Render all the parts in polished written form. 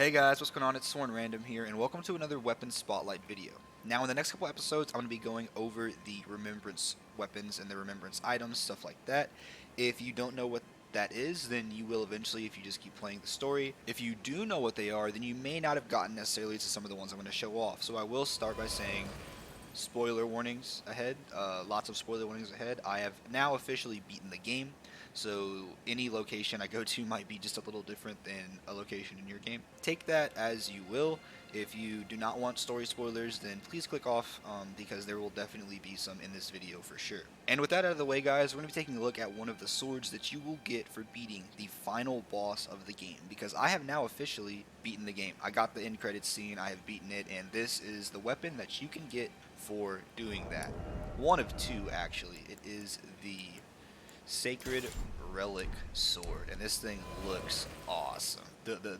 Hey guys, what's going on? It's Sworn Random here, and welcome to another Weapons Spotlight video. Now, in the next couple episodes, I'm going to be going over the Remembrance weapons and the Remembrance items, stuff like that. If you don't know what that is, then you will eventually if you just keep playing the story. If you do know what they are, then you may not have gotten necessarily to some of the ones I'm going to show off. So I will start by saying spoiler warnings ahead, lots of spoiler warnings ahead. I have now officially beaten the game, so any location I go to might be just a little different than a location in your game. Take that as you will. If you do not want story spoilers, then please click off because there will definitely be some in this video for sure. And with that out of the way, guys, we're going to be taking a look at one of the swords that you will get for beating the final boss of the game, because I have now officially beaten the game. I got the end credits scene, I have beaten it, and this is the weapon that you can get for doing that. One of two, actually. It is the Sacred Relic sword, and this thing looks awesome. The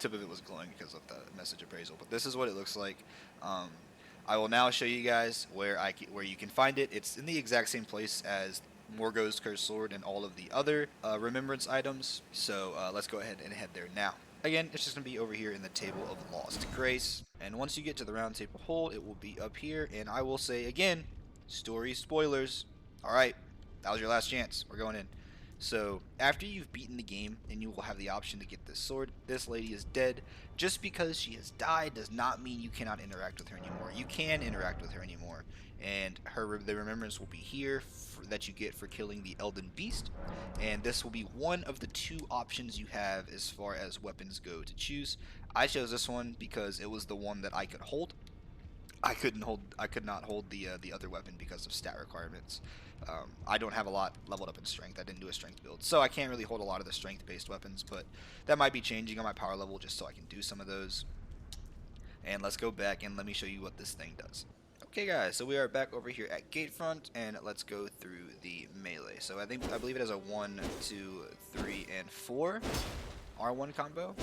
tip of it was glowing because of the message appraisal, but this is what it looks like. I will now show you guys where you can find it. It's in the exact same place as Morgo's Cursed Sword and all of the other remembrance items. So let's go ahead and head there now. Again, it's just going to be over here in the Table of Lost Grace. And once you get to the Round Table Hold, it will be up here. And I will say again, story spoilers. Alright, that was your last chance. We're going in. So, after you've beaten the game, and you will have the option to get this sword, this lady is dead. Just because she has died does not mean you cannot interact with her anymore. You can interact with her anymore. And the remembrance will be here that you get for killing the Elden Beast. And this will be one of the two options you have as far as weapons go to choose. I chose this one because it was the one that I could hold. I could not hold the other weapon because of stat requirements. I don't have a lot leveled up in strength. I didn't do a strength build, so I can't really hold a lot of the strength-based weapons. But that might be changing on my power level just so I can do some of those. And let's go back and let me show you what this thing does. Okay, guys, so we are back over here at Gatefront, and let's go through the melee. So I believe it has a 1, 2, 3, and 4 R1 combo,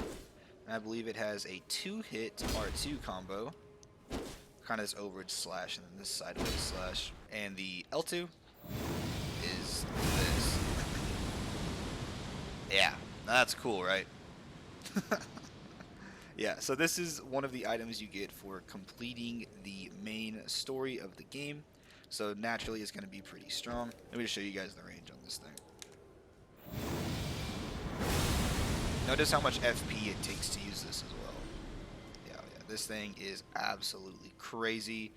and I believe it has a 2-hit R2 combo. Kind of this overage slash and then this sideways slash, and the L2 is this. Yeah, that's cool, right? Yeah, so this is one of the items you get for completing the main story of the game. So naturally it's going to be pretty strong. Let me just show you guys the range on this thing. Notice how much FP it takes to use this as well. Yeah, this thing is absolutely crazy.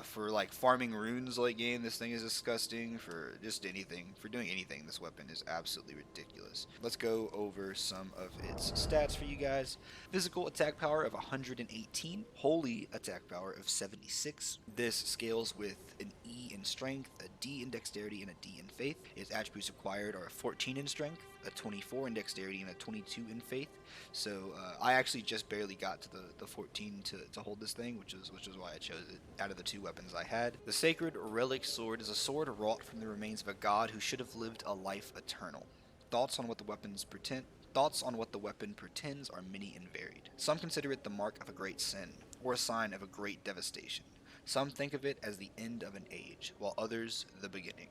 For like farming runes late game, this thing is disgusting. For just anything, for doing anything, this weapon is absolutely ridiculous. Let's go over some of its stats for you guys. Physical attack power of 118, holy attack power of 76. This scales with an E in strength, a D in dexterity, and a D in faith. Its attributes acquired are a 14 in strength, a 24 in dexterity, and a 22 in faith. So I actually just barely got to the 14 to hold this thing, which is why I chose it out of the two weapons I had. The Sacred Relic Sword is a sword wrought from the remains of a god who should have lived a life eternal. Thoughts on what the weapon pretends are many and varied. Some consider it the mark of a great sin, or a sign of a great devastation. Some think of it as the end of an age, while others the beginning.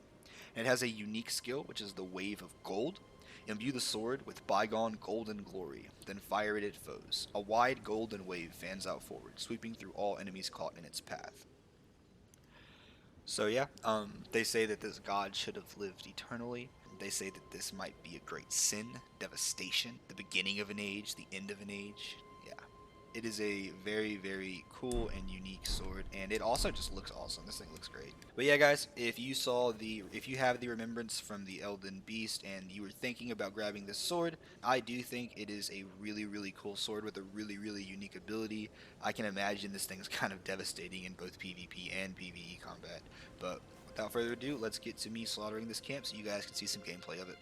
And it has a unique skill, which is the Wave of Gold. Imbue the sword with bygone golden glory, then fire it at foes. A wide golden wave fans out forward, sweeping through all enemies caught in its path. So yeah, they say that this god should have lived eternally. They say that this might be a great sin, devastation, the beginning of an age, the end of an age. Yeah, it is a very, very cool and unique sword, and it also just looks awesome. This thing looks great. But yeah, guys, if you have the remembrance from the Elden Beast and you were thinking about grabbing this sword, I do think it is a really, really cool sword with a really, really unique ability. I can imagine this thing's kind of devastating in both PvP and PvE combat. But without further ado, let's get to me slaughtering this camp so you guys can see some gameplay of it.